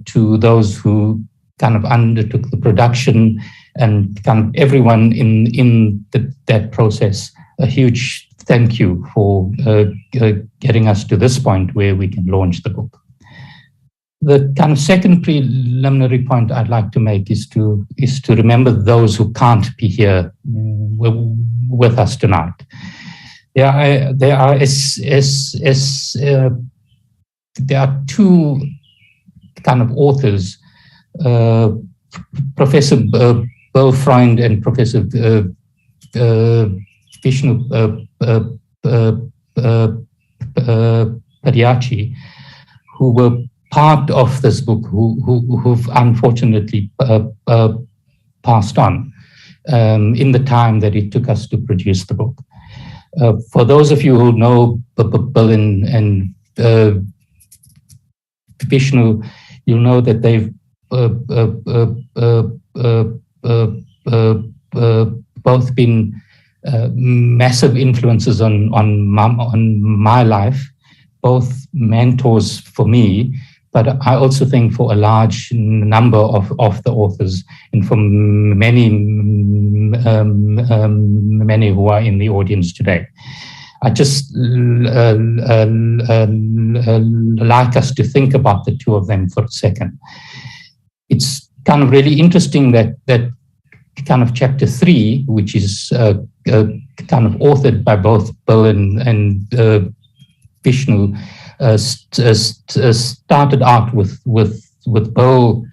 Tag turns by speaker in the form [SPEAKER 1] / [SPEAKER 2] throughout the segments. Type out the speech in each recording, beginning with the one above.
[SPEAKER 1] to those who kind of undertook the production, and kind of everyone in that process. A huge thank you for getting us to this point where we can launch the book. The kind of second preliminary point I'd like to make is to remember those who can't be here with us tonight. There are two kind of authors, Professor Bill Freund and Professor Vishnu Padiachi, who were part of this book, who've unfortunately passed on in the time that it took us to produce the book. For those of you who know Bill and Vishnu, you'll know that they've both been massive influences on my life, both mentors for me, but I also think for a large number of the authors, and for many who are in the audience today. I just like us to think about the two of them for a second. It's kind of really interesting that kind of chapter 3, which is kind of authored by both Bill and Vishnu, started out with Bill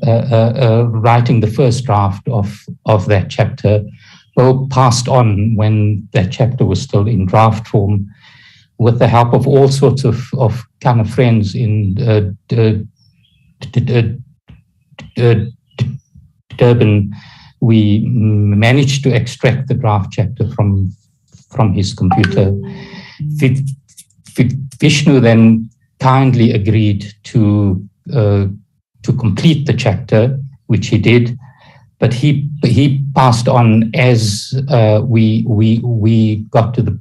[SPEAKER 1] writing the first draft of that chapter. Bill passed on when that chapter was still in draft form, with the help of all sorts of kind of friends in Durban. We managed to extract the draft chapter from his computer. Vishnu then kindly agreed to complete the chapter, which he did, but he passed on as we got to the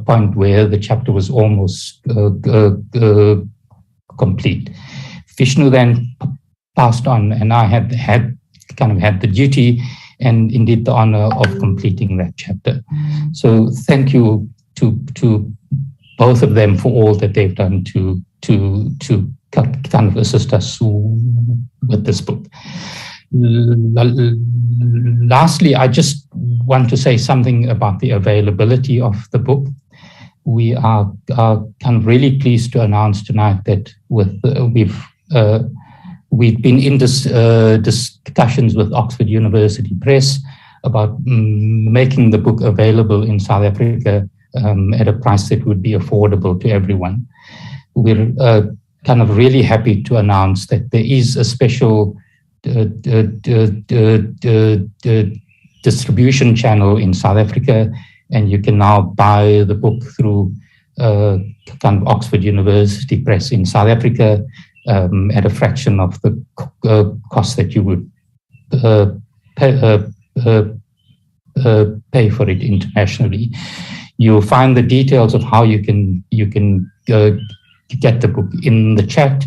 [SPEAKER 1] point where the chapter was almost complete. Vishnu then passed on, and I had the duty and indeed the honor of completing that chapter. So thank you to both of them for all that they've done to kind of assist us with this book. Lastly, I just want to say something about the availability of the book. We are kind of really pleased to announce tonight that we've been in discussions with Oxford University Press about making the book available in South Africa at a price that would be affordable to everyone. We're kind of really happy to announce that there is a special distribution channel in South Africa, and you can now buy the book through kind of Oxford University Press in South Africa at a fraction of the cost that you would pay for it internationally. You'll find the details of how you can get the book in the chat.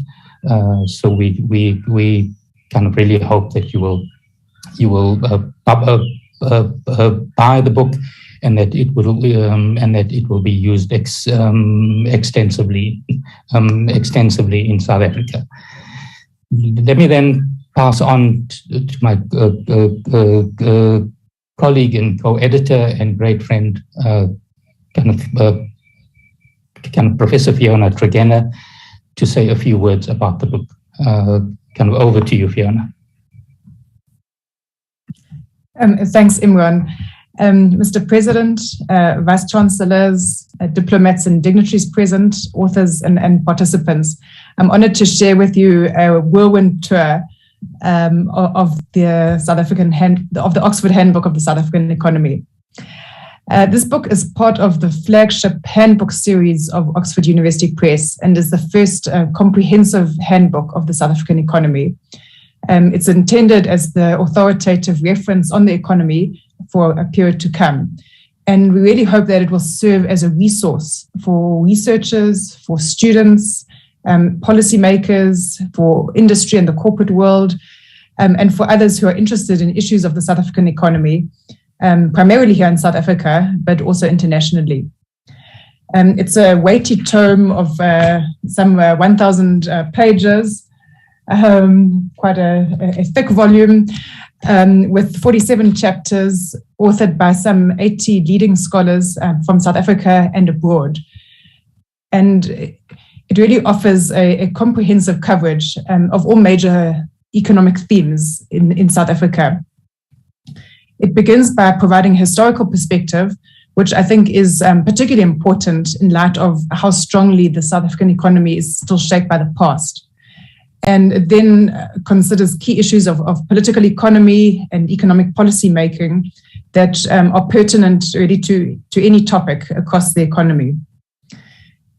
[SPEAKER 1] So we kind of really hope that you will buy the book, and that it will be used extensively in South Africa. Let me then pass on to my colleague and co-editor and great friend, kind of Professor Fiona Tregena, to say a few words about the book. Kind of over to you, Fiona.
[SPEAKER 2] Thanks, Imran. Mr. President, Vice Chancellors, diplomats and dignitaries present, authors and participants, I'm honored to share with you a whirlwind tour of the of the Oxford Handbook of the South African Economy. This book is part of the flagship handbook series of Oxford University Press and is the first comprehensive handbook of the South African economy. It's intended as the authoritative reference on the economy for a period to come. And we really hope that it will serve as a resource for researchers, for students, policymakers, for industry and the corporate world, and for others who are interested in issues of the South African economy, primarily here in South Africa, but also internationally. It's a weighty tome of some 1,000 pages, quite a thick volume, with 47 chapters authored by some 80 leading scholars from South Africa and abroad. And it really offers a comprehensive coverage of all major economic themes in South Africa. It begins by providing historical perspective, which I think is particularly important in light of how strongly the South African economy is still shaped by the past. And it then considers key issues of political economy and economic policy making that are pertinent really to any topic across the economy.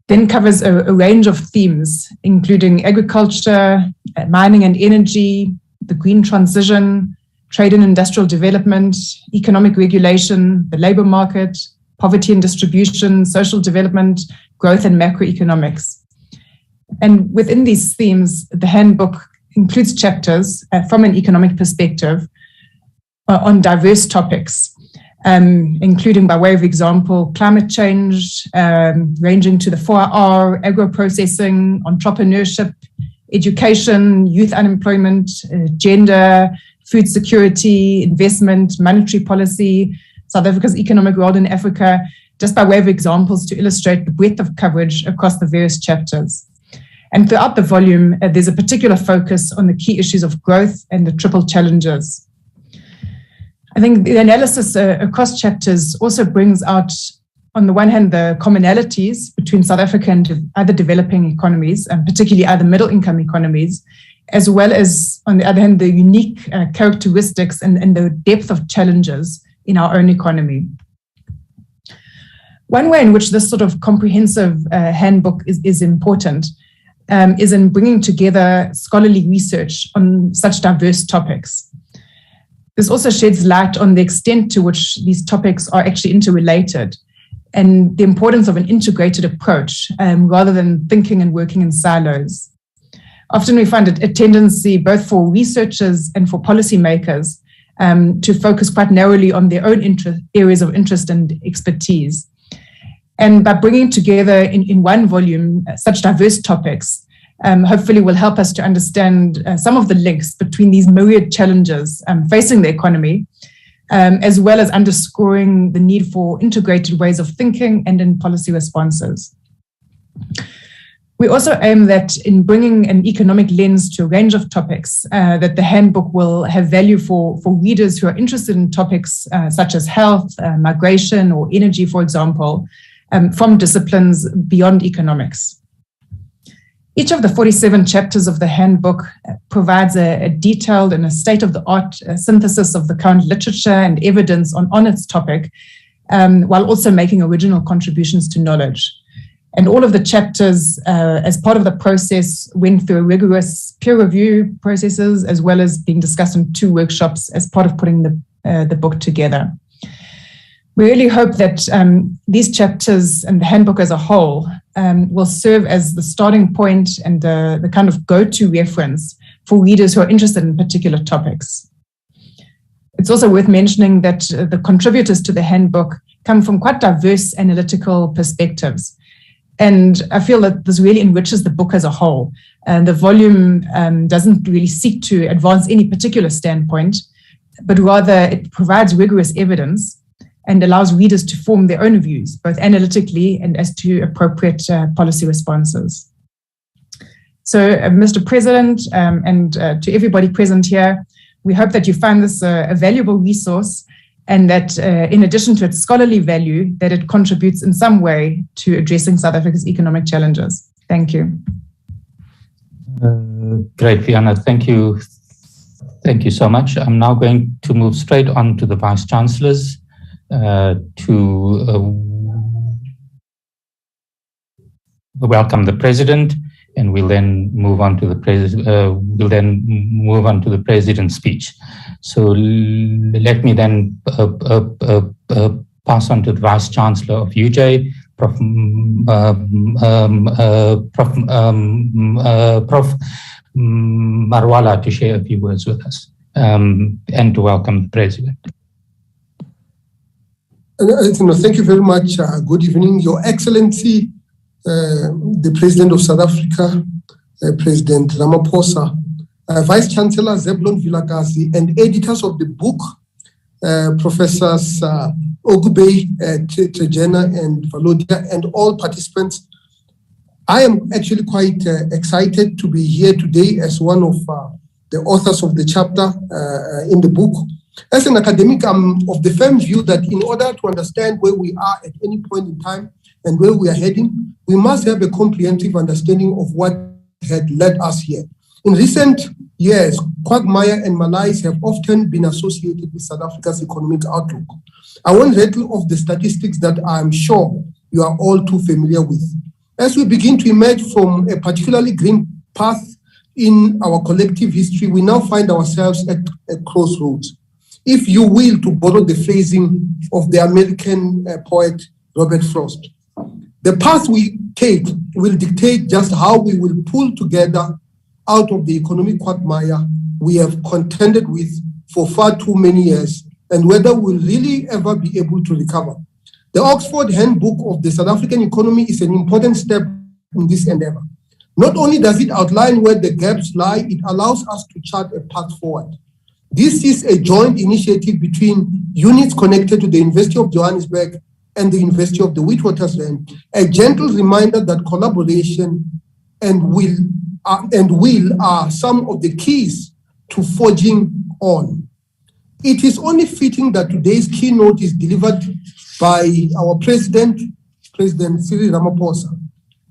[SPEAKER 2] Then covers a range of themes, including agriculture, mining and energy, the green transition, trade and industrial development, economic regulation, the labor market, poverty and distribution, social development, growth and macroeconomics. And within these themes, the handbook includes chapters from an economic perspective on diverse topics, including, by way of example, climate change, ranging to the 4R, agro-processing, entrepreneurship, education, youth unemployment, gender, food security, investment, monetary policy, South Africa's economic role in Africa, just by way of examples to illustrate the breadth of coverage across the various chapters. And throughout the volume, there's a particular focus on the key issues of growth and the triple challenges. I think the analysis across chapters also brings out, on the one hand, the commonalities between South Africa and other developing economies, and particularly other middle-income economies, as well as, on the other hand, the unique characteristics and the depth of challenges in our own economy. One way in which this sort of comprehensive handbook is important is in bringing together scholarly research on such diverse topics. This also sheds light on the extent to which these topics are actually interrelated and the importance of an integrated approach rather than thinking and working in silos. Often we find a tendency both for researchers and for policymakers to focus quite narrowly on their own areas of interest and expertise. And by bringing together in one volume such diverse topics, hopefully will help us to understand some of the links between these myriad challenges facing the economy, as well as underscoring the need for integrated ways of thinking and in policy responses. We also aim that in bringing an economic lens to a range of topics, that the handbook will have value for readers who are interested in topics such as health, migration, or energy, for example, from disciplines beyond economics. Each of the 47 chapters of the handbook provides a detailed and a state-of-the-art synthesis of the current literature and evidence on its topic, while also making original contributions to knowledge. And all of the chapters, as part of the process, went through rigorous peer review processes, as well as being discussed in 2 workshops as part of putting the book together. We really hope that these chapters and the handbook as a whole will serve as the starting point and the kind of go-to reference for readers who are interested in particular topics. It's also worth mentioning that the contributors to the handbook come from quite diverse analytical perspectives. And I feel that this really enriches the book as a whole. And the volume doesn't really seek to advance any particular standpoint, but rather it provides rigorous evidence and allows readers to form their own views, both analytically and as to appropriate policy responses. So, Mr. President, and to everybody present here, we hope that you find this a valuable resource, and that in addition to its scholarly value, that it contributes in some way to addressing South Africa's economic challenges. Thank you.
[SPEAKER 1] Great, Fiona. Thank you. Thank you so much. I'm now going to move straight on to the Vice Chancellors to welcome the President, and we'll then move on to the President's speech. So let me then pass on to the Vice Chancellor of UJ, Prof. Marwala to share a few words with us and to welcome the President.
[SPEAKER 3] Thank you very much. Good evening, Your Excellency, the President of South Africa, President Ramaphosa, Vice Chancellor Zebulon Vilakazi, and editors of the book, Professors Ogubey, Trejena, and Valodia, and all participants. I am actually quite excited to be here today as one of the authors of the chapter in the book. As an academic, I'm of the firm view that in order to understand where we are at any point in time and where we are heading, we must have a comprehensive understanding of what had led us here. In recent years, quagmire and malaise have often been associated with South Africa's economic outlook. I won't rattle off the statistics that I'm sure you are all too familiar with. As we begin to emerge from a particularly grim path in our collective history, we now find ourselves at a crossroads, if you will, to borrow the phrasing of the American poet Robert Frost. The path we take will dictate just how we will pull together out of the economic quagmire we have contended with for far too many years, and whether we'll really ever be able to recover. The Oxford Handbook of the South African economy is an important step in this endeavor. Not only does it outline where the gaps lie, it allows us to chart a path forward. This is a joint initiative between units connected to the University of Johannesburg and the University of the Witwatersrand, a gentle reminder that collaboration and will are some of the keys to forging on. It is only fitting that today's keynote is delivered by our President Cyril Ramaphosa.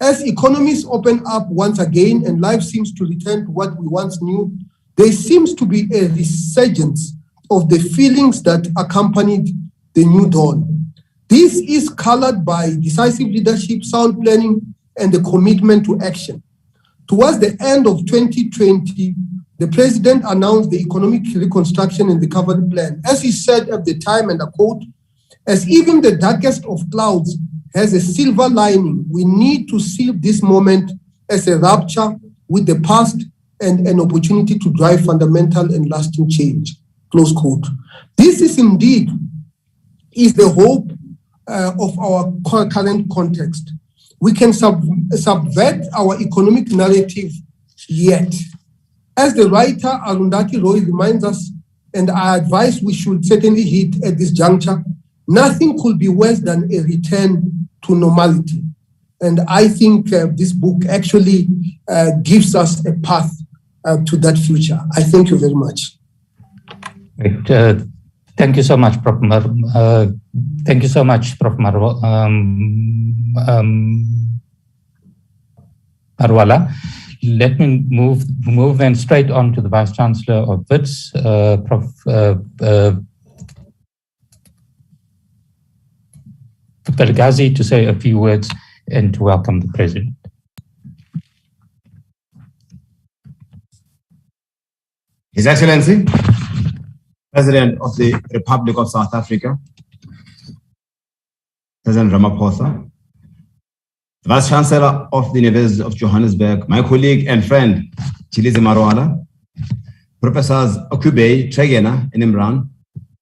[SPEAKER 3] As economies open up once again and life seems to return to what we once knew, there seems to be a resurgence of the feelings that accompanied the new dawn. This is colored by decisive leadership, sound planning, and the commitment to action. Towards the end of 2020, the President announced the Economic Reconstruction and Recovery Plan. As he said at the time, and I quote, "As even the darkest of clouds has a silver lining, we need to see this moment as a rupture with the past and an opportunity to drive fundamental and lasting change." Close quote. This is indeed the hope of our current context. We can subvert our economic narrative yet. As the writer Arundhati Roy reminds us, and I advise we should certainly hit at this juncture, nothing could be worse than a return to normality. And I think this book actually gives us a path to that future. I thank you very much.
[SPEAKER 1] Great. Thank you so much, Prof. Thank you so much, Prof. Marwala. Let me move then straight on to the Vice Chancellor of WITS, Prof. Vilakazi, to say a few words and to welcome the President.
[SPEAKER 4] His Excellency, President of the Republic of South Africa, President Ramaphosa, the Vice Chancellor of the University of Johannesburg, my colleague and friend, Chilizi Marwala, Professors Ogubey, Trejena, and Imran,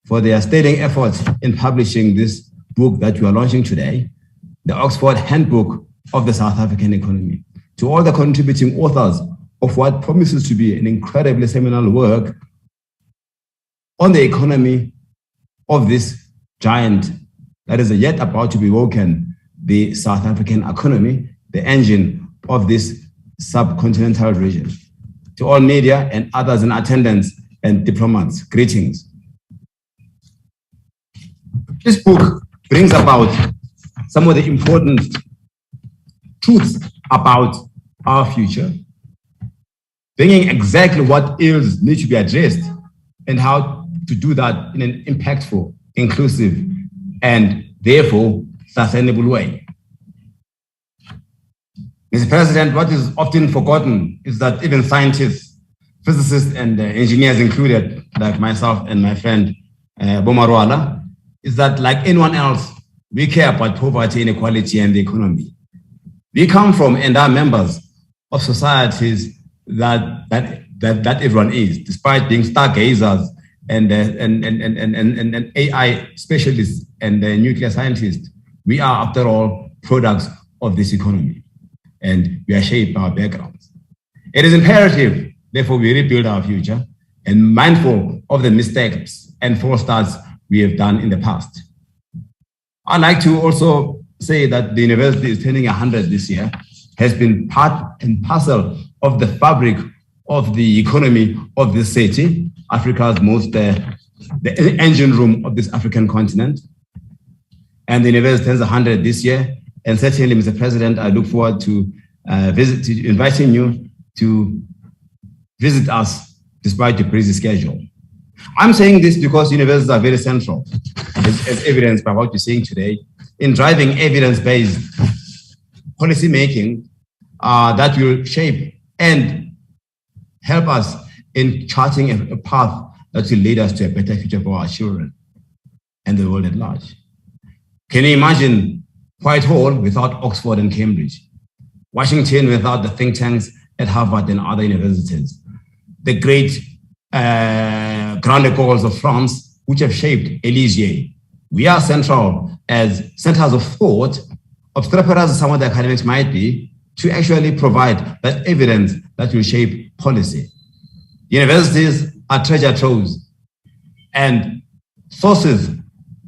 [SPEAKER 4] for their sterling efforts in publishing this book that we are launching today, the Oxford Handbook of the South African Economy. To all the contributing authors of what promises to be an incredibly seminal work on the economy of this giant that is yet about to be woken, the South African economy, the engine of this subcontinental region. To all media and others in attendance and diplomats, greetings. This book brings about some of the important truths about our future, bringing exactly what ills need to be addressed and how to do that in an impactful, inclusive, and therefore sustainable way. Mr. President, what is often forgotten is that even scientists, physicists, and engineers included, like myself and my friend Marwala, is that like anyone else, We care about poverty, inequality, and the economy. We come from and are members of societies that everyone is, despite being stargazers and AI specialists and nuclear scientists. We are, after all, products of this economy, and we are shaped by our backgrounds. It is imperative, therefore, we rebuild our future and mindful of the mistakes and false starts we have done in the past. I'd like to also say that the university is turning 100 this year, has been part and parcel of the fabric of the economy of this city, Africa's most, the engine room of this African continent. And the university turns 100 this year. And certainly, Mr. President, I look forward to inviting you to visit us despite your busy schedule. I'm saying this because universities are very central, as evidenced by what you're saying today, in driving evidence-based policy making that will shape and help us in charting a path that will lead us to a better future for our children and the world at large. Can you imagine Whitehall without Oxford and Cambridge? Washington without the think tanks at Harvard and other universities? The great Grand Écoles of France, which have shaped Élysée. We are central as centers of thought, obstreperous as some of the academics might be, to actually provide that evidence that will shape policy. Universities are treasure troves and sources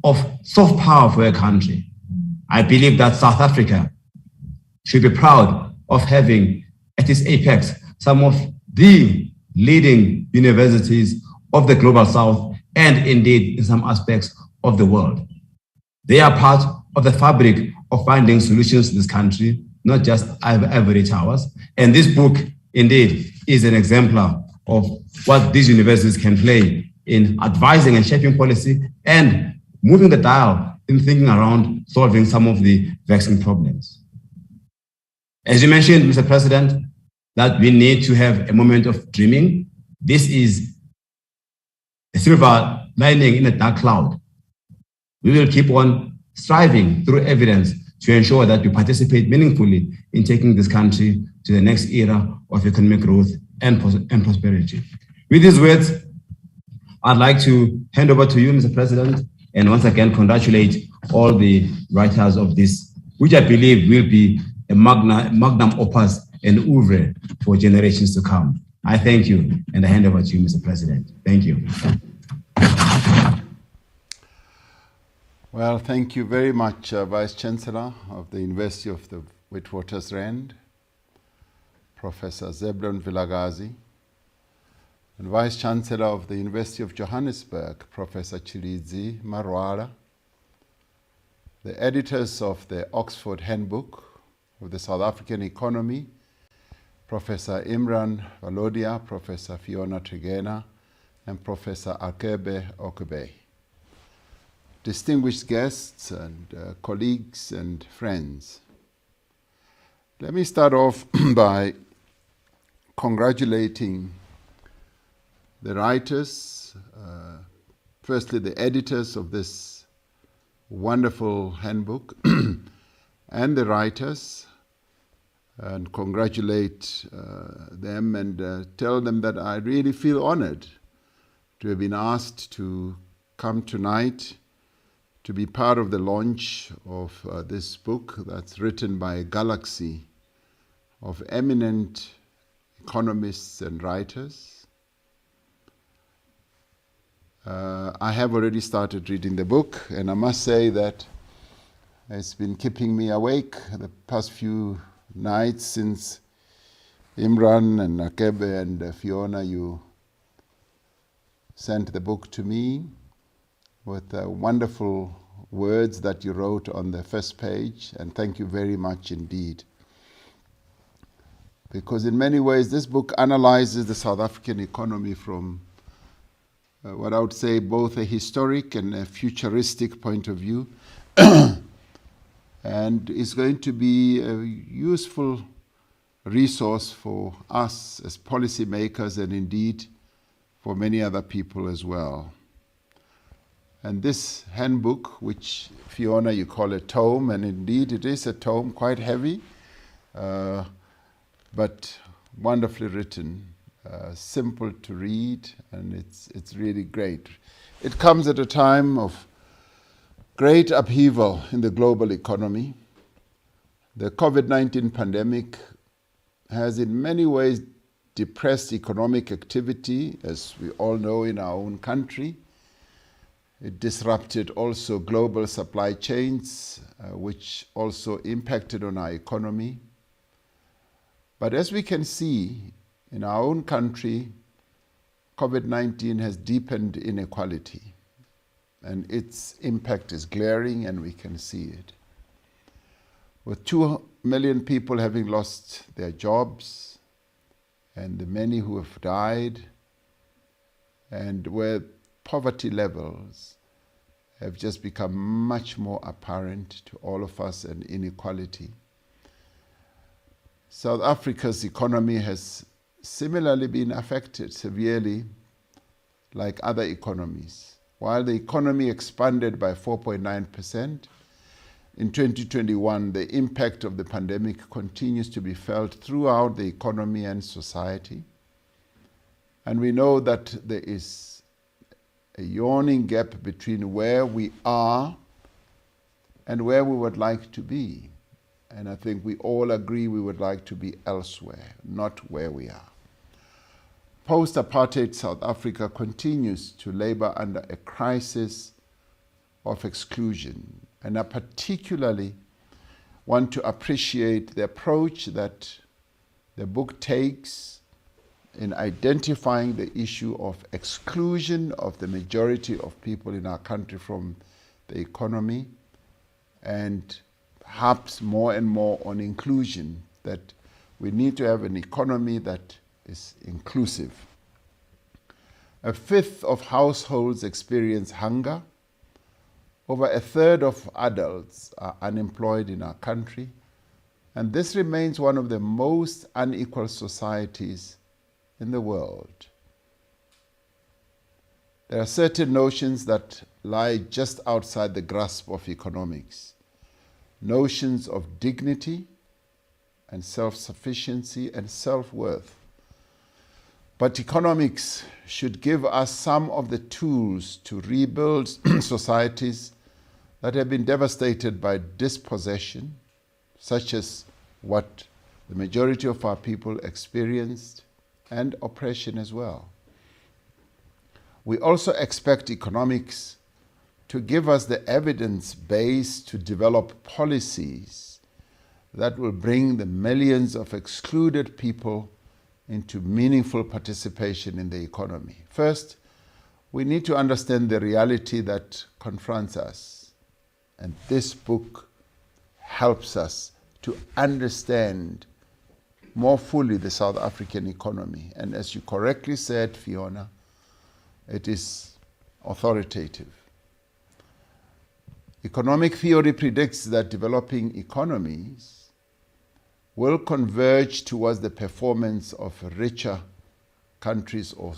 [SPEAKER 4] of soft power for a country. I believe that South Africa should be proud of having at its apex some of the leading universities of the global South and indeed in some aspects of the world. They are part of the fabric of finding solutions to this country, not just ivory towers. And this book indeed is an exemplar of what these universities can play in advising and shaping policy and moving the dial in thinking around solving some of the vexing problems. As you mentioned, Mr. President, that we need to have a moment of dreaming. This is a silver lining in a dark cloud. We will keep on striving through evidence to ensure that we participate meaningfully in taking this country to the next era of economic growth and prosperity. With these words, I'd like to hand over to you, Mr. President, and once again congratulate all the writers of this, which I believe will be a magnum opus and oeuvre for generations to come. I thank you, and I hand over to you, Mr. President. Thank you.
[SPEAKER 5] Well, thank you very much, Vice Chancellor of the University of the Witwatersrand, Professor Zebulon Vilakazi, and Vice Chancellor of the University of Johannesburg, Professor Chilizi Marwala, the editors of the Oxford Handbook of the South African Economy, Professor Imran Valodia, Professor Fiona Tregena, and Professor Akebe Okube. Distinguished guests and colleagues and friends. Let me start off by congratulating the writers, firstly the editors of this wonderful handbook, and the writers, and congratulate them and tell them that I really feel honored to have been asked to come tonight to be part of the launch of this book that's written by a galaxy of eminent economists and writers. I have already started reading the book, and I must say that it's been keeping me awake the past few nights since Imran and Akebe and Fiona, you sent the book to me with wonderful words that you wrote on the first page, and thank you very much indeed. Because in many ways this book analyzes the South African economy from what I would say both a historic and a futuristic point of view, and is going to be a useful resource for us as policymakers and indeed for many other people as well. And this handbook, which Fiona, you call a tome, and indeed it is a tome, quite heavy, but wonderfully written, simple to read, and it's really great. It comes at a time of great upheaval in the global economy. The COVID-19 pandemic has in many ways depressed economic activity, as we all know, in our own country. It disrupted also global supply chains, which also impacted on our economy. But as we can see, in our own country, COVID-19 has deepened inequality, and its impact is glaring, and we can see it. With 2 million people having lost their jobs, and the many who have died, and where poverty levels have just become much more apparent to all of us, and inequality. South Africa's economy has similarly been affected severely like other economies. While the economy expanded by 4.9%, in 2021, the impact of the pandemic continues to be felt throughout the economy and society. And we know that there is a yawning gap between where we are and where we would like to be. And I think we all agree we would like to be elsewhere, not where we are. Post-apartheid South Africa continues to labor under a crisis of exclusion. And I particularly want to appreciate the approach that the book takes in identifying the issue of exclusion of the majority of people in our country from the economy, and perhaps more and more on inclusion, that we need to have an economy that is inclusive. A fifth of households experience hunger. Over a third of adults are unemployed in our country, and this remains one of the most unequal societies in the world. There are certain notions that lie just outside the grasp of economics. Notions of dignity and self-sufficiency and self-worth. But economics should give us some of the tools to rebuild societies that have been devastated by dispossession, such as what the majority of our people experienced, and oppression as well. We also expect economics to give us the evidence base to develop policies that will bring the millions of excluded people into meaningful participation in the economy. First, we need to understand the reality that confronts us. And this book helps us to understand more fully the South African economy. And as you correctly said, Fiona, it is authoritative. Economic theory predicts that developing economies will converge towards the performance of richer countries, or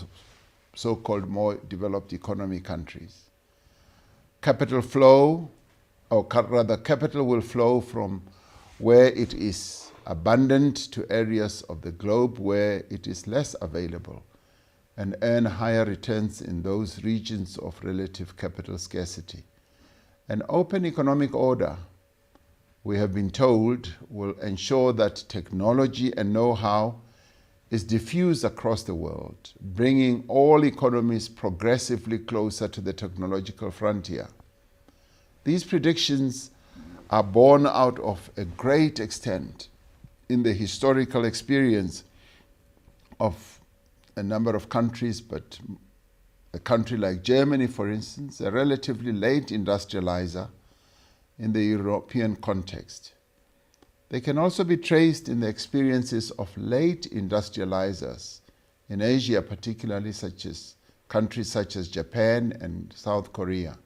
[SPEAKER 5] so-called more developed economy countries. Capital flow, or rather capital will flow from where it is abundant to areas of the globe where it is less available, and earn higher returns in those regions of relative capital scarcity. An open economic order, we have been told, will ensure that technology and know-how is diffused across the world, bringing all economies progressively closer to the technological frontier. These predictions are born out of a great extent in the historical experience of a number of countries, but a country like Germany, for instance, a relatively late industrializer in the European context. They can also be traced in the experiences of late industrializers in Asia, particularly countries such as Japan and South Korea.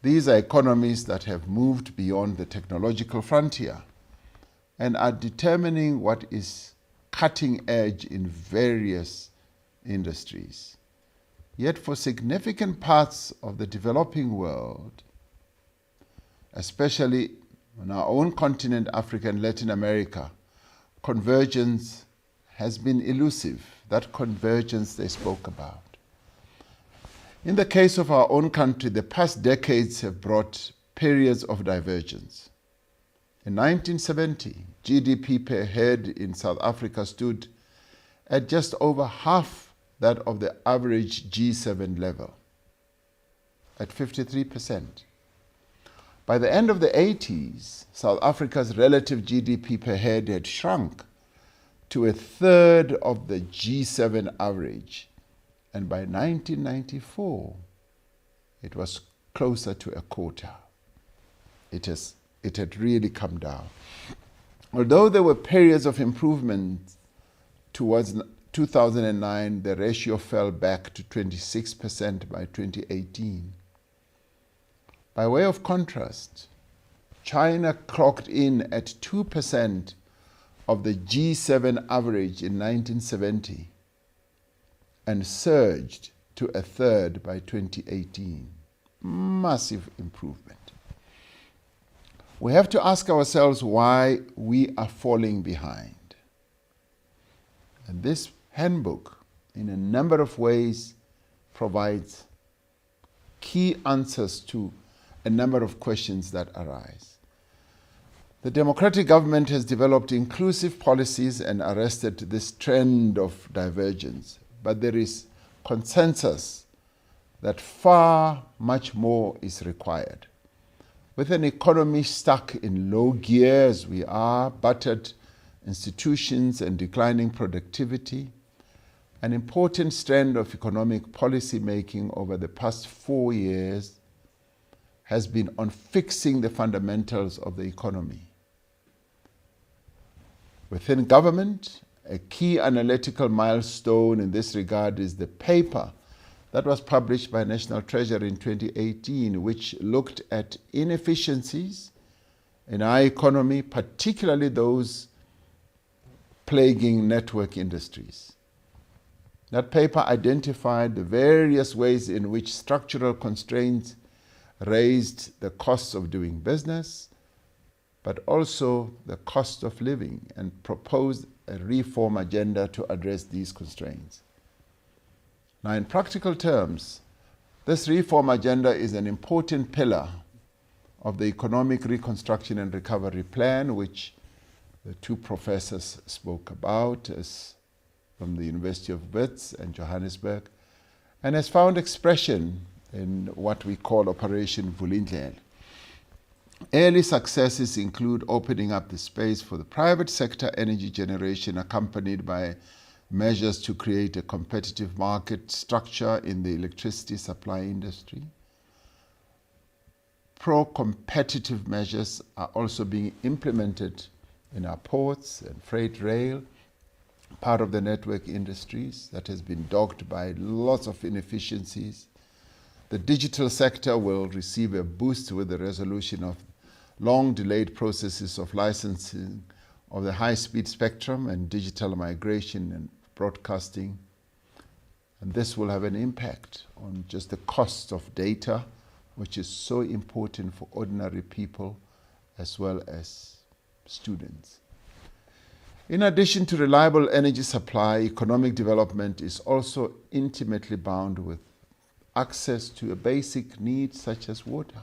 [SPEAKER 5] These are economies that have moved beyond the technological frontier and are determining what is cutting edge in various industries. Yet for significant parts of the developing world, especially on our own continent, Africa and Latin America, convergence has been elusive, that convergence they spoke about. In the case of our own country, the past decades have brought periods of divergence. In 1970, GDP per head in South Africa stood at just over half that of the average G7 level, at 53%. By the end of the 80s, South Africa's relative GDP per head had shrunk to a third of the G7 average, and by 1994, it was closer to a quarter. It had really come down. Although there were periods of improvement towards 2009, the ratio fell back to 26% by 2018. By way of contrast, China clocked in at 2% of the G7 average in 1970 and surged to a third by 2018. Massive improvement. We have to ask ourselves why we are falling behind. And this handbook, in a number of ways, provides key answers to a number of questions that arise. The democratic government has developed inclusive policies and arrested this trend of divergence, but there is consensus that far much more is required. With an economy stuck in low gear as we are, battered institutions and declining productivity, an important strand of economic policy making over the past 4 years has been on fixing the fundamentals of the economy. Within government, a key analytical milestone in this regard is the paper that was published by National Treasury in 2018, which looked at inefficiencies in our economy, particularly those plaguing network industries. That paper identified the various ways in which structural constraints raised the costs of doing business, but also the cost of living, and proposed a reform agenda to address these constraints. Now, in practical terms, this reform agenda is an important pillar of the Economic Reconstruction and Recovery Plan, which the two professors spoke about from the University of Wits and Johannesburg, and has found expression in what we call Operation Vulindlela. Early successes include opening up the space for the private sector energy generation, accompanied by measures to create a competitive market structure in the electricity supply industry. Pro-competitive measures are also being implemented in our ports and freight rail, part of the network industries that has been dogged by lots of inefficiencies. The digital sector will receive a boost with the resolution of long-delayed processes of licensing of the high-speed spectrum and digital migration and broadcasting. And this will have an impact on just the cost of data, which is so important for ordinary people as well as students. In addition to reliable energy supply, economic development is also intimately bound with access to a basic need such as water.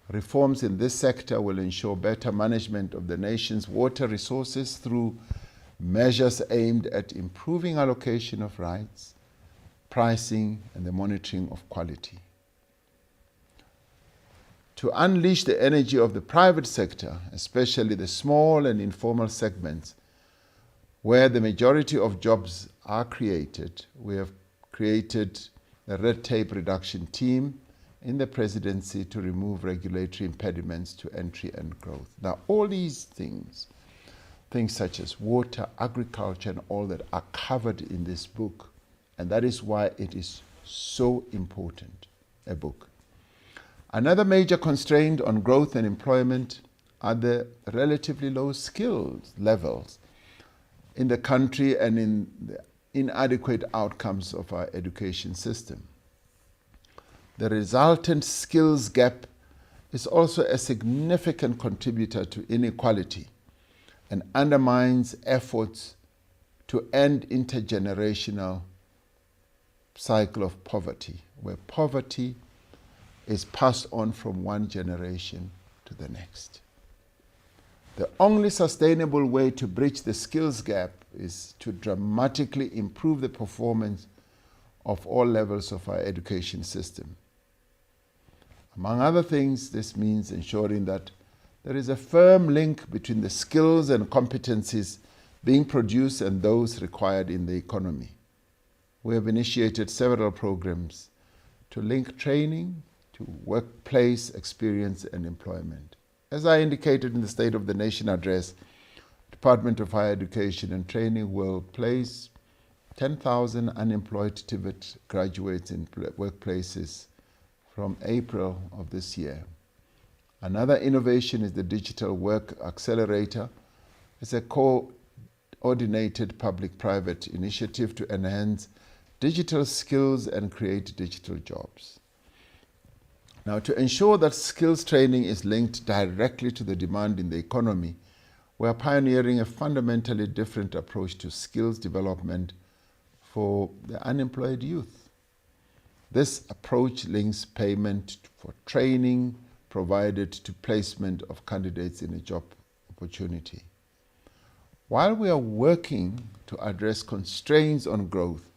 [SPEAKER 5] Reforms in this sector will ensure better management of the nation's water resources through measures aimed at improving allocation of rights, pricing, and the monitoring of quality. To unleash the energy of the private sector, especially the small and informal segments, where the majority of jobs are created, we have created a red tape reduction team in the Presidency to remove regulatory impediments to entry and growth. Now, all these things such as water, agriculture, and all that are covered in this book, and that is why it is so important, a book. Another major constraint on growth and employment are the relatively low skills levels in the country and in the inadequate outcomes of our education system. The resultant skills gap is also a significant contributor to inequality and undermines efforts to end intergenerational cycle of poverty, where poverty is passed on from one generation to the next. The only sustainable way to bridge the skills gap is to dramatically improve the performance of all levels of our education system. Among other things, this means ensuring that there is a firm link between the skills and competencies being produced and those required in the economy. We have initiated several programs to link training to workplace experience and employment. As I indicated in the State of the Nation address, Department of Higher Education and Training will place 10,000 unemployed TVET graduates in workplaces from April of this year. Another innovation is the Digital Work Accelerator. It's a coordinated public-private initiative to enhance digital skills and create digital jobs. Now, to ensure that skills training is linked directly to the demand in the economy, we are pioneering a fundamentally different approach to skills development for the unemployed youth. This approach links payment for training provided to placement of candidates in a job opportunity. While we are working to address constraints on growth,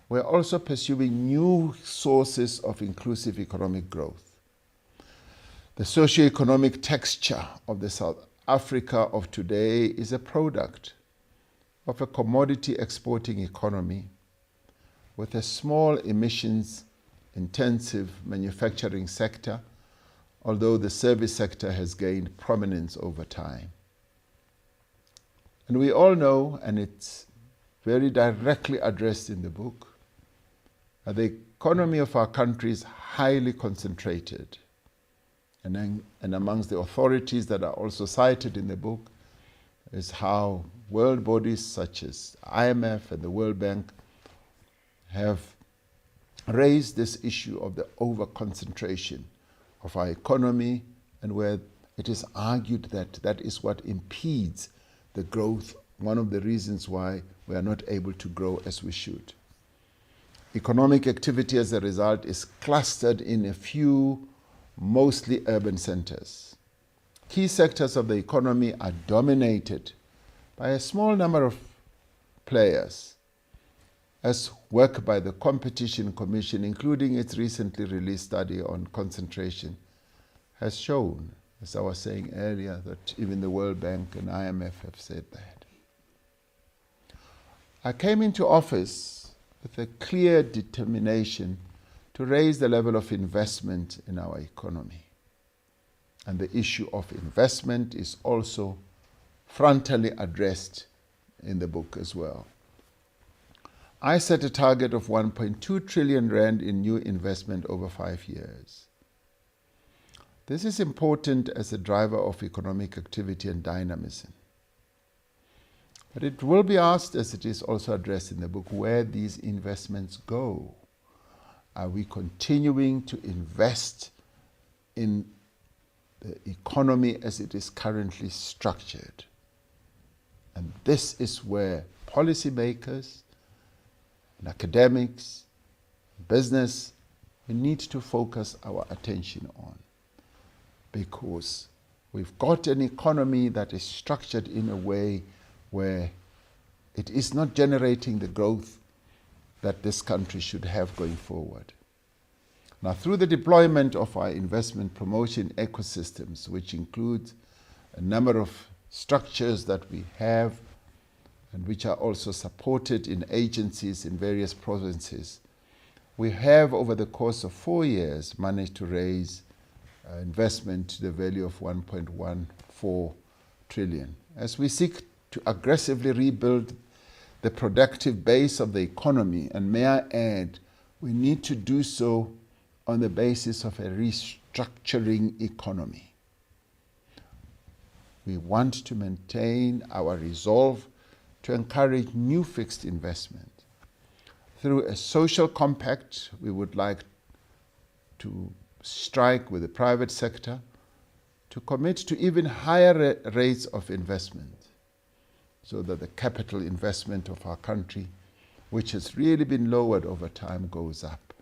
[SPEAKER 5] we are also pursuing new sources of inclusive economic growth. The socio-economic texture of the South Africa of today is a product of a commodity exporting economy with a small emissions intensive manufacturing sector, although the service sector has gained prominence over time. And we all know, and it's very directly addressed in the book, the economy of our country is highly concentrated. And amongst the authorities that are also cited in the book is how world bodies such as IMF and the World Bank have raised this issue of the over-concentration of our economy, and where it is argued that that is what impedes the growth, one of the reasons why we are not able to grow as we should. Economic activity as a result is clustered in a few, mostly urban centers. Key sectors of the economy are dominated by a small number of players, as work by the Competition Commission, including its recently released study on concentration, has shown, as I was saying earlier, that even the World Bank and IMF have said that. I came into office with a clear determination to raise the level of investment in our economy. And the issue of investment is also frontally addressed in the book as well. I set a target of 1.2 trillion rand in new investment over 5 years. This is important as a driver of economic activity and dynamism. But it will be asked, as it is also addressed in the book, where these investments go. Are we continuing to invest in the economy as it is currently structured? And this is where policymakers and academics, business, we need to focus our attention on. Because we've got an economy that is structured in a way where it is not generating the growth that this country should have going forward. Now, through the deployment of our investment promotion ecosystems, which includes a number of structures that we have and which are also supported in agencies in various provinces, we have over the course of 4 years managed to raise investment to the value of 1.14 trillion. As we seek to aggressively rebuild the productive base of the economy, and may I add, we need to do so on the basis of a restructuring economy. We want to maintain our resolve to encourage new fixed investment, Through a social compact, we would like to strike with the private sector to commit to even higher rates of investment, so that the capital investment of our country, which has really been lowered over time, goes up.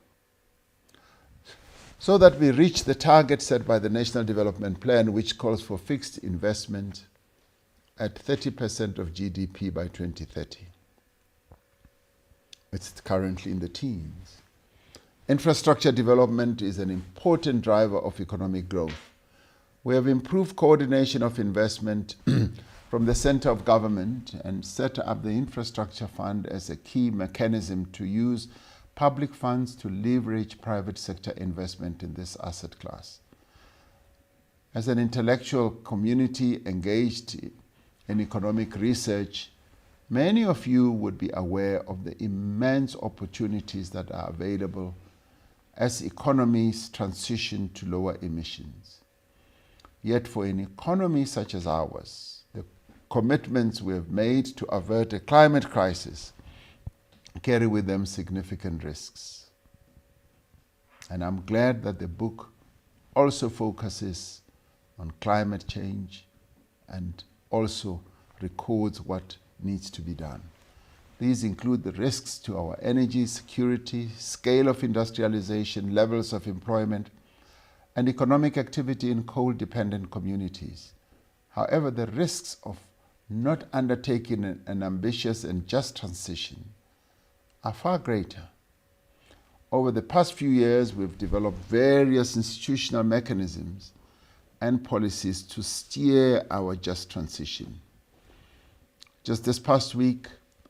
[SPEAKER 5] So that we reach the target set by the National Development Plan, which calls for fixed investment at 30% of GDP by 2030. It's currently in the teens. Infrastructure development is an important driver of economic growth. We have improved coordination of investment from the center of government and set up the Infrastructure Fund as a key mechanism to use public funds to leverage private sector investment in this asset class. As an intellectual community engaged in economic research, many of you would be aware of the immense opportunities that are available as economies transition to lower emissions. Yet for an economy such as ours, the commitments we have made to avert a climate crisis carry with them significant risks. And I'm glad that the book also focuses on climate change and also records what needs to be done. These include the risks to our energy security, scale of industrialization, levels of employment, and economic activity in coal-dependent communities. However, the risks of not undertaking an ambitious and just transition are far greater. Over the past few years, we've developed various institutional mechanisms and policies to steer our just transition. Just this past week,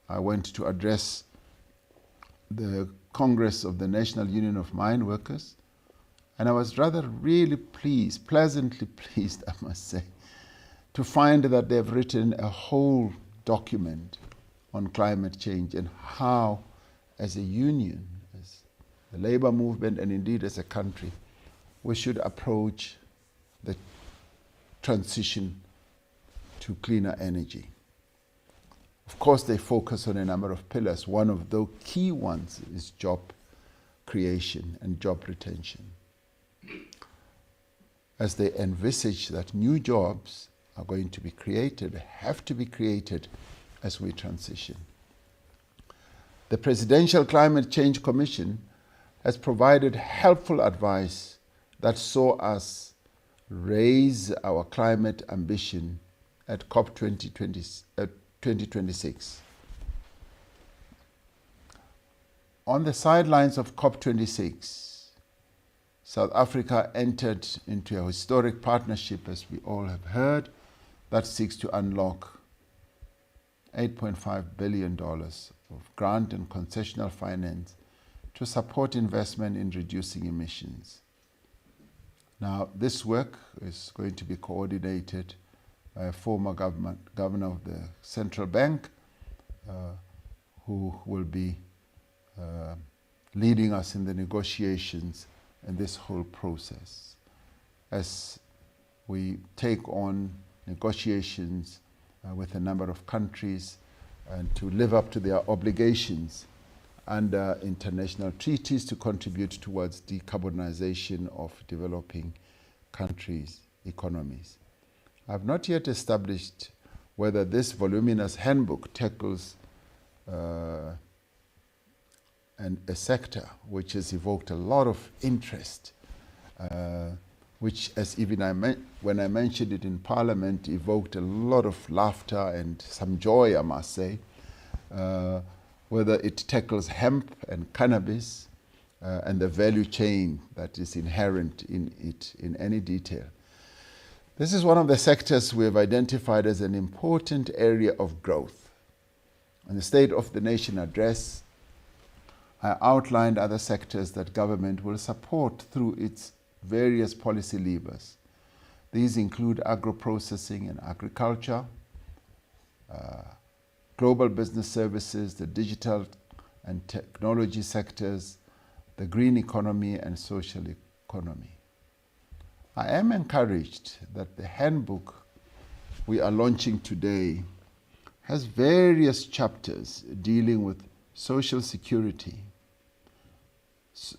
[SPEAKER 5] I went to address the Congress of the National Union of Mine Workers, and I was really pleasantly pleased, I must say, to find that they've written a whole document on climate change and how, as a union, as a labor movement, and indeed as a country, we should approach the transition to cleaner energy. Of course, they focus on a number of pillars. One of the key ones is job creation and job retention, as they envisage that new jobs are going to be created, have to be created as we transition. The Presidential Climate Change Commission has provided helpful advice that saw us raise our climate ambition at COP 2026. On the sidelines of COP26, South Africa entered into a historic partnership, as we all have heard, that seeks to unlock $8.5 billion of grant and concessional finance to support investment in reducing emissions. Now, this work is going to be coordinated by a former governor of the central bank, who will be leading us in the negotiations in this whole process, as we take on negotiations with a number of countries and to live up to their obligations under international treaties to contribute towards decarbonization of developing countries' economies. I've not yet established whether this voluminous handbook tackles a sector which has evoked a lot of interest, which, as even when I mentioned it in Parliament, evoked a lot of laughter and some joy, I must say, whether it tackles hemp and cannabis and the value chain that is inherent in it in any detail. This is one of the sectors we have identified as an important area of growth. In the State of the Nation address, I outlined other sectors that government will support through its various policy levers. These include agro-processing and agriculture, global business services, the digital and technology sectors, the green economy and social economy. I am encouraged that the handbook we are launching today has various chapters dealing with social security,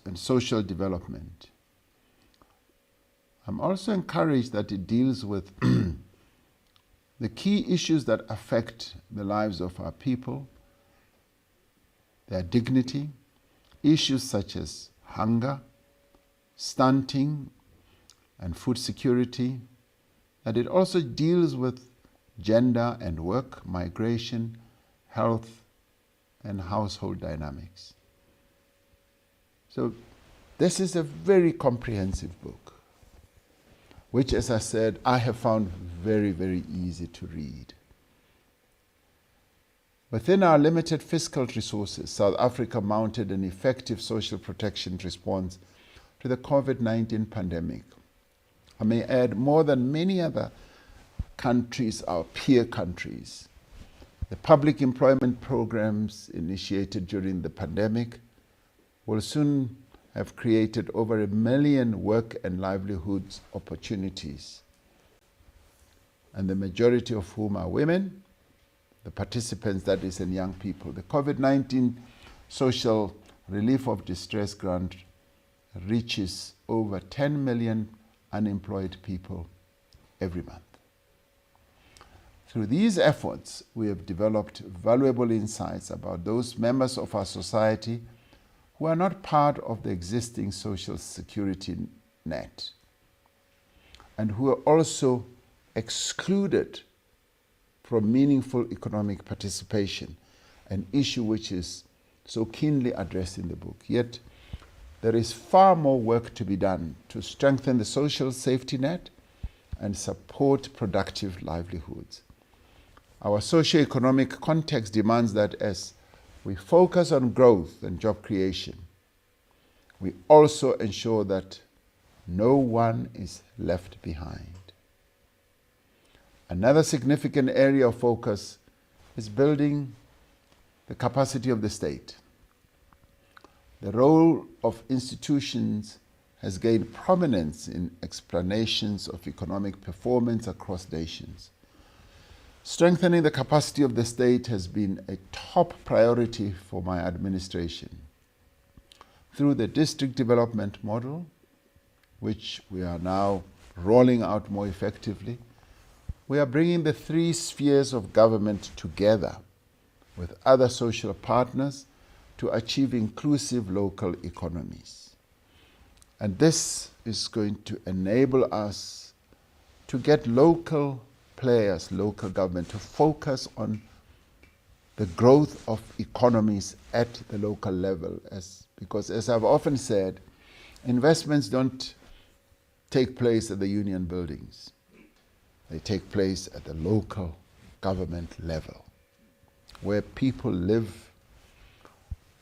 [SPEAKER 5] and social development. I'm also encouraged that it deals with the key issues that affect the lives of our people, their dignity, issues such as hunger, stunting, and food security, that it also deals with gender and work, migration, health, and household dynamics. So this is a very comprehensive book, which, as I said, I have found very, very easy to read. Within our limited fiscal resources, South Africa mounted an effective social protection response to the COVID-19 pandemic. I may add, more than many other countries, our peer countries, the public employment programs initiated during the pandemic will soon have created over 1 million work and livelihoods opportunities, and the majority of whom are women, the participants, that is, and young people. The COVID-19 Social Relief of Distress Grant reaches over 10 million unemployed people every month. Through these efforts, we have developed valuable insights about those members of our society who are not part of the existing social security net and who are also excluded from meaningful economic participation, an issue which is so keenly addressed in the book. Yet, there is far more work to be done to strengthen the social safety net and support productive livelihoods. Our socio-economic context demands that as we focus on growth and job creation, we also ensure that no one is left behind. Another significant area of focus is building the capacity of the state. The role of institutions has gained prominence in explanations of economic performance across nations. Strengthening the capacity of the state has been a top priority for my administration. Through the district development model, which we are now rolling out more effectively, we are bringing the 3 spheres of government together with other social partners to achieve inclusive local economies. And this is going to enable us to get local players, local government, to focus on the growth of economies at the local level. Because as I've often said, investments don't take place at the union buildings. They take place at the local government level, where people live.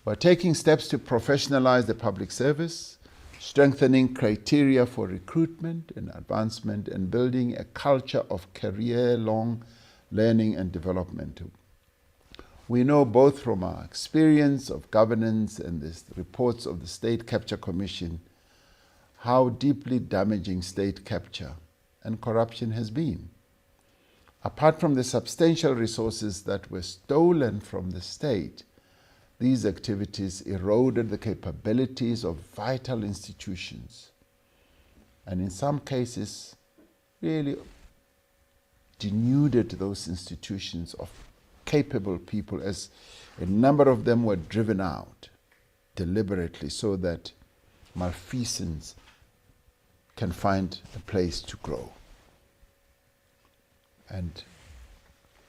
[SPEAKER 5] We're taking steps to professionalize the public service, strengthening criteria for recruitment and advancement, and building a culture of career-long learning and development. We know both from our experience of governance and the reports of the State Capture Commission how deeply damaging state capture and corruption has been. Apart from the substantial resources that were stolen from the state, these activities eroded the capabilities of vital institutions, and in some cases really denuded those institutions of capable people, as a number of them were driven out deliberately so that malfeasance can find a place to grow. And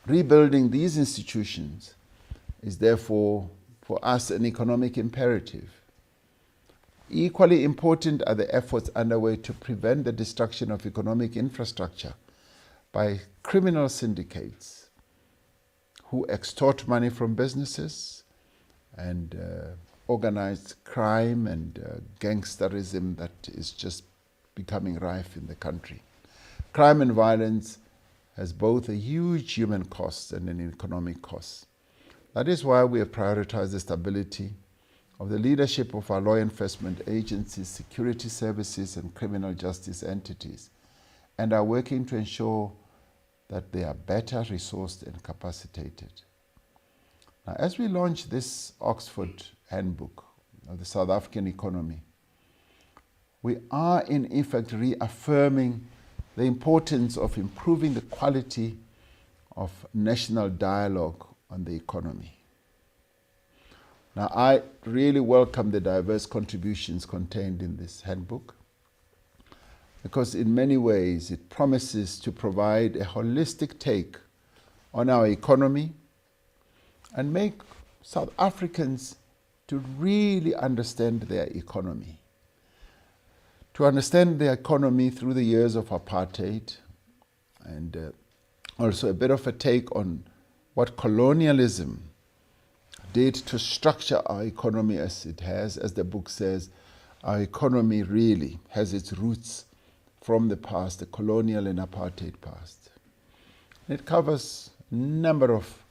[SPEAKER 5] rebuilding these institutions is therefore for us an economic imperative. Equally important are the efforts underway to prevent the destruction of economic infrastructure by criminal syndicates who extort money from businesses, and organized crime and gangsterism that is just becoming rife in the country. Crime and violence has both a huge human cost and an economic cost. That is why we have prioritized the stability of the leadership of our law enforcement agencies, security services, and criminal justice entities, and are working to ensure that they are better resourced and capacitated. Now, as we launch this Oxford Handbook of the South African economy, we are in effect reaffirming the importance of improving the quality of national dialogue on the economy. Now, I really welcome the diverse contributions contained in this handbook because in many ways it promises to provide a holistic take on our economy and make South Africans to really understand their economy. To understand the economy through the years of apartheid and also a bit of a take on what colonialism did to structure our economy as it has. As the book says, our economy really has its roots from the past, the colonial and apartheid past. It covers a number of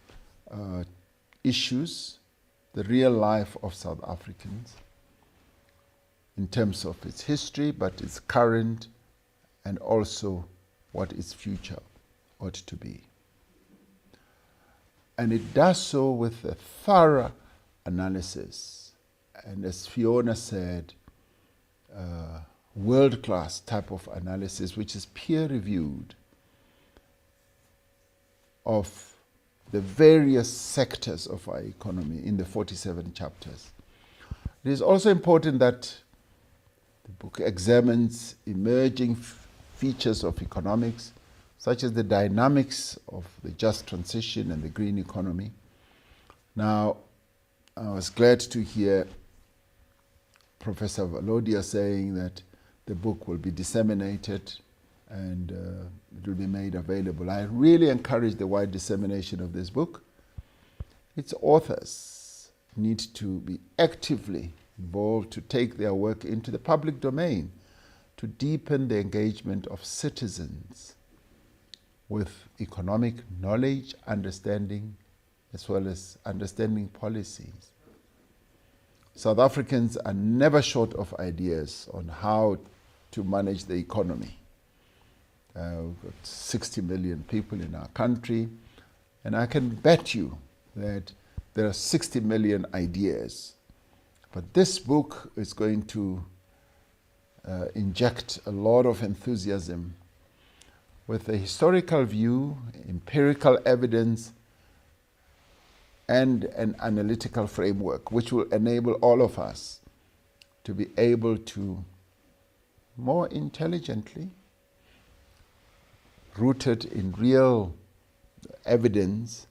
[SPEAKER 5] issues, the real life of South Africans in terms of its history, but its current, and also what its future ought to be. And it does so with a thorough analysis, and as Fiona said, world-class type of analysis, which is peer-reviewed, of the various sectors of our economy in the 47 chapters. It is also important that the book examines emerging features of economics, such as the dynamics of the just transition and the green economy. Now, I was glad to hear Professor Valodia saying that the book will be disseminated and it will be made available. I really encourage the wide dissemination of this book. Its authors need to be actively involved to take their work into the public domain, to deepen the engagement of citizens with economic knowledge, understanding, as well as understanding policies. South Africans are never short of ideas on how to manage the economy. We've got 60 million people in our country, and I can bet you that there are 60 million ideas. But this book is going to inject a lot of enthusiasm with a historical view, empirical evidence, and an analytical framework, which will enable all of us to be able to more intelligently, rooted in real evidence,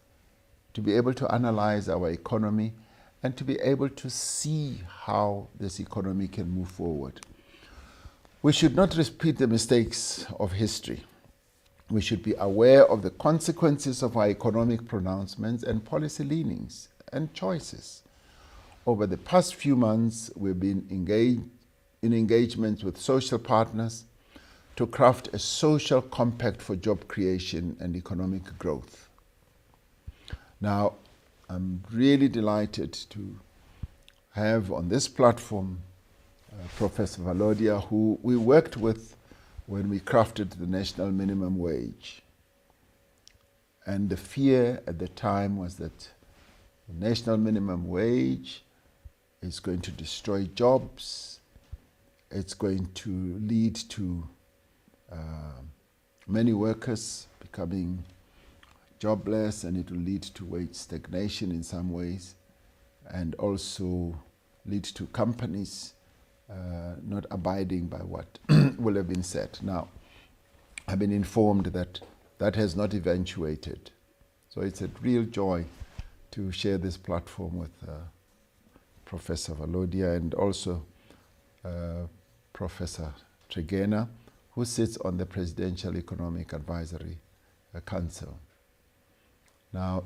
[SPEAKER 5] to be able to analyze our economy and to be able to see how this economy can move forward. We should not repeat the mistakes of history. We should be aware of the consequences of our economic pronouncements and policy leanings and choices. Over the past few months, we've been engaged in engagements with social partners to craft a social compact for job creation and economic growth. Now, I'm really delighted to have on this platform Professor Valodia, who we worked with when we crafted the national minimum wage. And the fear at the time was that the national minimum wage is going to destroy jobs, it's going to lead to many workers becoming jobless, and it will lead to wage stagnation in some ways, and also lead to companies not abiding by what will have been said. Now, I've been informed that that has not eventuated. So it's a real joy to share this platform with Professor Valodia and also Professor Tregena, who sits on the Presidential Economic Advisory Council. Now,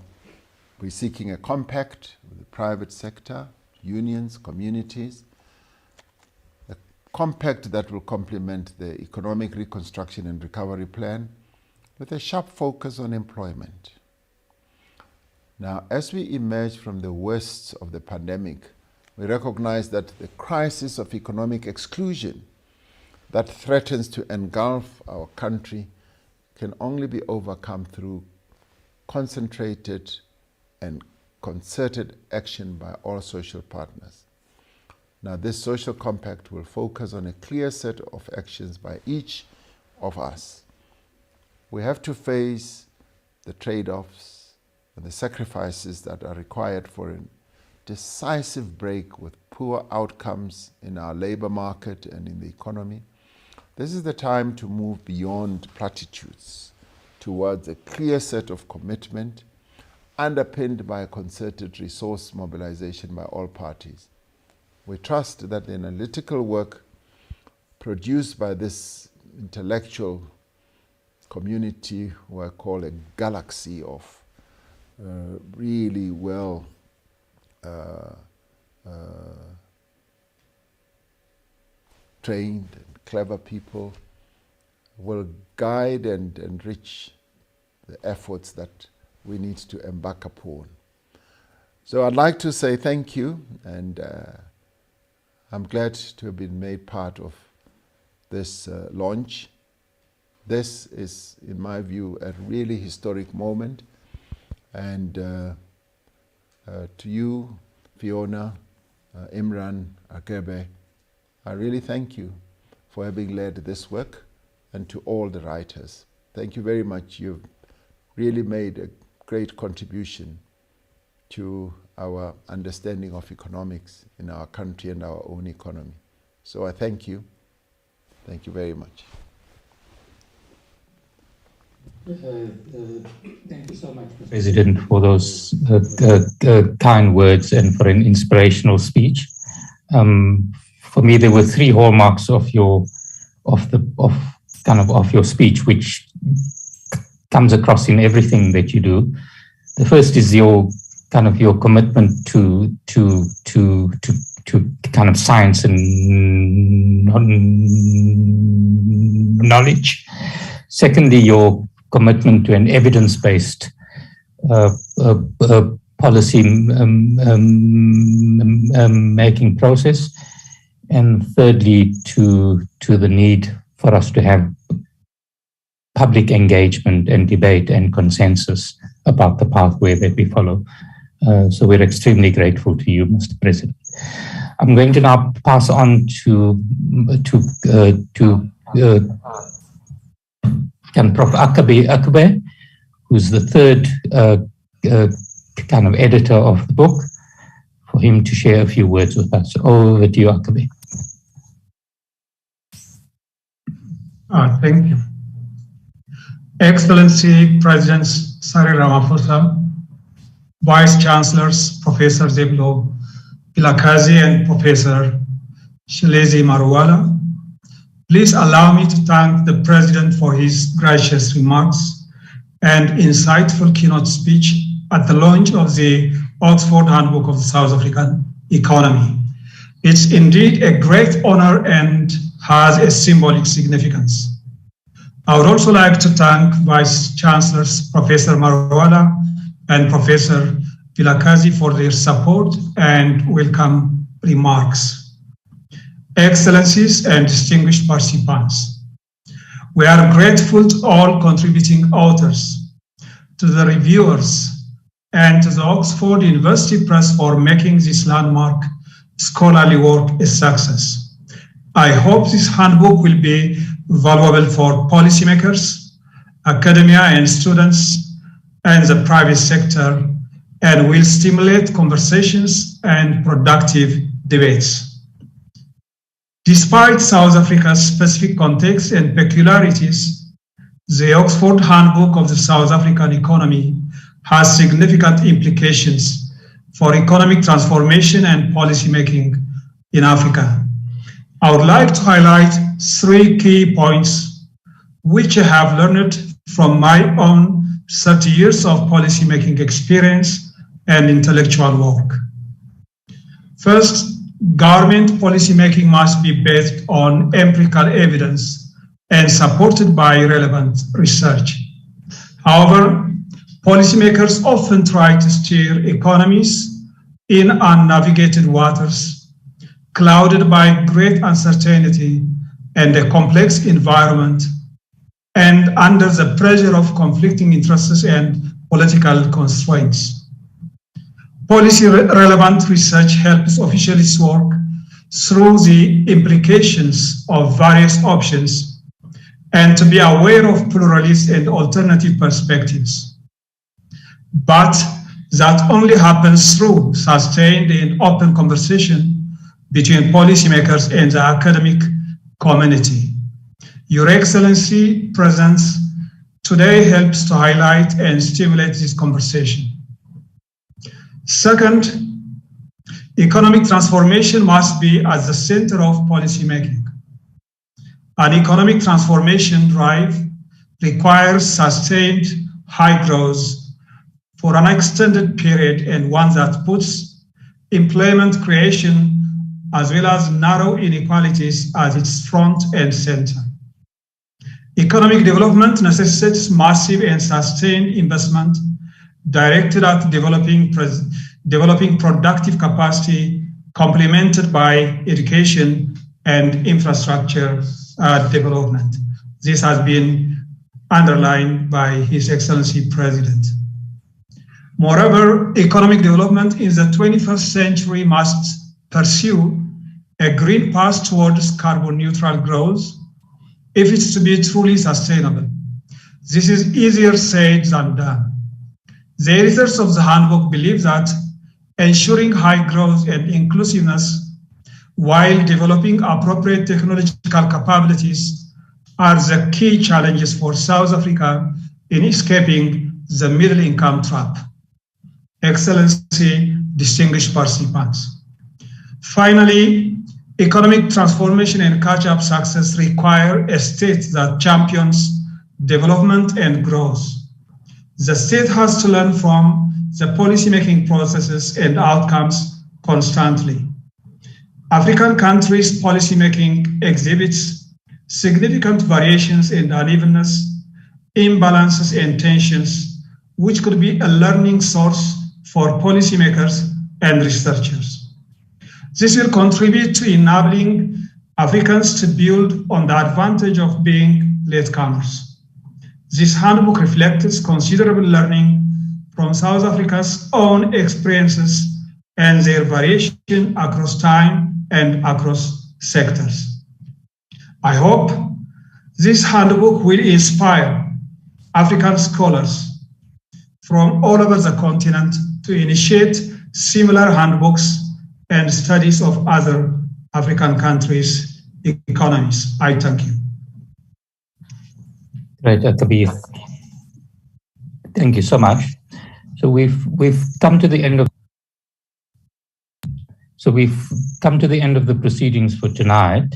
[SPEAKER 5] we're seeking a compact with the private sector, unions, communities, a compact that will complement the Economic Reconstruction and Recovery Plan with a sharp focus on employment. Now, as we emerge from the worst of the pandemic, we recognize that the crisis of economic exclusion that threatens to engulf our country can only be overcome through concentrated and concerted action by all social partners. Now, this social compact will focus on a clear set of actions by each of us. We have to face the trade-offs and the sacrifices that are required for a decisive break with poor outcomes in our labor market and in the economy. This is the time to move beyond platitudes towards a clear set of commitment underpinned by a concerted resource mobilization by all parties. We trust that the analytical work produced by this intellectual community, who I call a galaxy of really well trained and clever people, will guide and enrich the efforts that we need to embark upon. So I'd like to say thank you, and I'm glad to have been made part of this launch. This is, in my view, a really historic moment. And to you, Fiona, Imran, Akebe, I really thank you for having led this work, and to all the writers. Thank you very much. You've really made a great contribution to our understanding of economics in our country and our own economy. So I thank you. Thank you very much.
[SPEAKER 1] Thank you so much, President, for those kind words and for an inspirational speech. For me, there were three hallmarks of your speech, which comes across in everything that you do. The first is your commitment to kind of science and knowledge. Secondly, your commitment to an evidence-based policy making process. And thirdly, to the need for us to have public engagement and debate and consensus about the pathway that we follow. So we're extremely grateful to you, Mr. President. I'm going to now pass on to Prof. Akube, who's the third editor of the book, for him to share a few words with us. Over to you, Akube.
[SPEAKER 6] Thank you. Excellency President Cyril Ramaphosa, Vice Chancellors Professor Zeblo Vilakazi and Professor Shelezi Marwala, please allow me to thank the President for his gracious remarks and insightful keynote speech at the launch of the Oxford Handbook of the South African Economy. It's indeed a great honor and has a symbolic significance. I would also like to thank Vice Chancellors Professor Marwala and Professor Vilakazi for their support and welcome remarks. Excellencies and distinguished participants, we are grateful to all contributing authors, to the reviewers, and to the Oxford University Press for making this landmark scholarly work a success. I hope this handbook will be valuable for policymakers, academia and students, and the private sector, and will stimulate conversations and productive debates. Despite South Africa's specific context and peculiarities, the Oxford Handbook of the South African Economy has significant implications for economic transformation and policymaking in Africa. I would like to highlight three key points which I have learned from my own 30 years of policymaking experience and intellectual work. First, government policymaking must be based on empirical evidence and supported by relevant research. However, policymakers often try to steer economies in unnavigated waters, clouded by great uncertainty and a complex environment, and under the pressure of conflicting interests and political constraints. Policy-relevant research helps officials work through the implications of various options and to be aware of pluralist and alternative perspectives. But that only happens through sustained and open conversation between policymakers and the academic community. Your Excellency presence today helps to highlight and stimulate this conversation. Second, economic transformation must be at the center of policymaking. An economic transformation drive requires sustained high growth for an extended period and one that puts employment creation as well as narrow inequalities as its front and center. Economic development necessitates massive and sustained investment directed at developing productive capacity, complemented by education and infrastructure development. This has been underlined by His Excellency President. Moreover, economic development in the 21st century must pursue a green path towards carbon neutral growth if it's to be truly sustainable. This is easier said than done. The editors of the handbook believe that ensuring high growth and inclusiveness while developing appropriate technological capabilities are the key challenges for South Africa in escaping the middle income trap. Excellency, distinguished participants. Finally, economic transformation and catch-up success require a state that champions development and growth. The state has to learn from the policy-making processes and outcomes constantly. African countries' policy-making exhibits significant variations in unevenness, imbalances, and tensions, which could be a learning source for policymakers and researchers. This will contribute to enabling Africans to build on the advantage of being latecomers. This handbook reflects considerable learning from South Africa's own experiences and their variation across time and across sectors. I hope this handbook will inspire African scholars from all over the continent to initiate similar handbooks and studies of other African countries' economies. I thank you.
[SPEAKER 1] Right, Kabir. Thank you so much. So we've come to the end of the proceedings for tonight.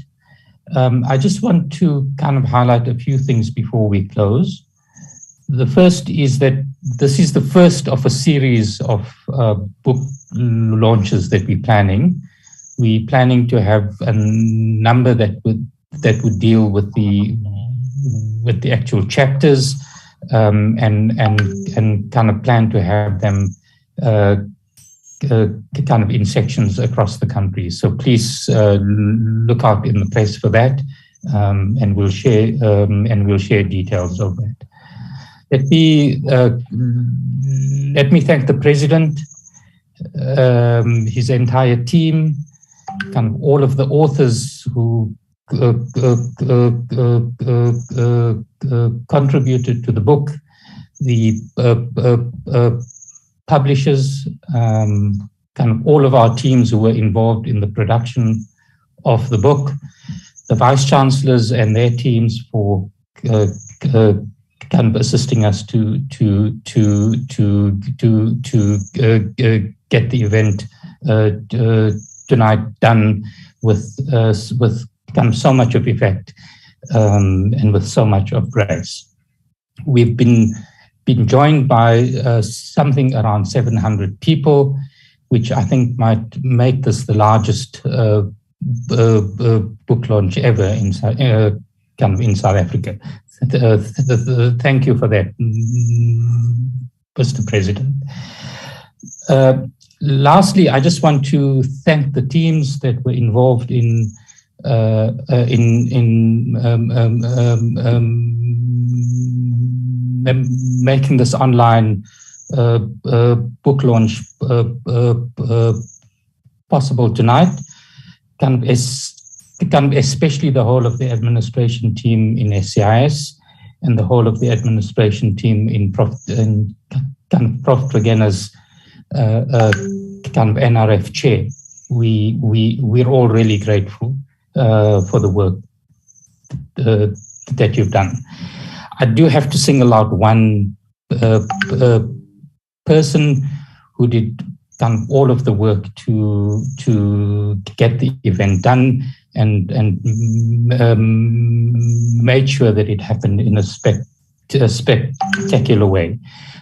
[SPEAKER 1] I just want to kind of highlight a few things before we close. The first is that this is the first of a series of book launches that we're planning. We're planning to have a number that would deal with the actual chapters, and kind of plan to have them kind of in sections across the country. So please look out in the press for that, and we'll share details of that. Let me thank the President, his entire team, kind of all of the authors who contributed to the book, the publishers, kind of all of our teams who were involved in the production of the book, the Vice Chancellors and their teams for kind of assisting us to get the event tonight done with kind of so much of effect, and with so much of grace. We've been joined by something around 700 people, which I think might make this the largest book launch ever in South Africa. Thank you for that, Mr. President. Lastly, I just want to thank the teams that were involved in making this online book launch possible tonight, especially the whole of the administration team in SCIS and the whole of the administration team in Prof Tregena's NRF chair. We're all really grateful for the work that you've done. I do have to single out one person who did all of the work to get the event done and made sure that it happened in a spectacular way.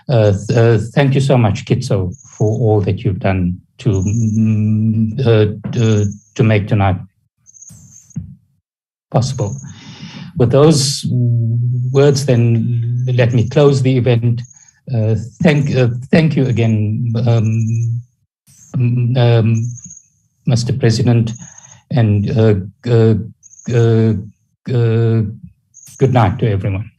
[SPEAKER 1] Thank you so much, Kitso, for all that you've done to make tonight possible. With those words, then let me close the event. Thank you again, Mr. President, and good night to everyone.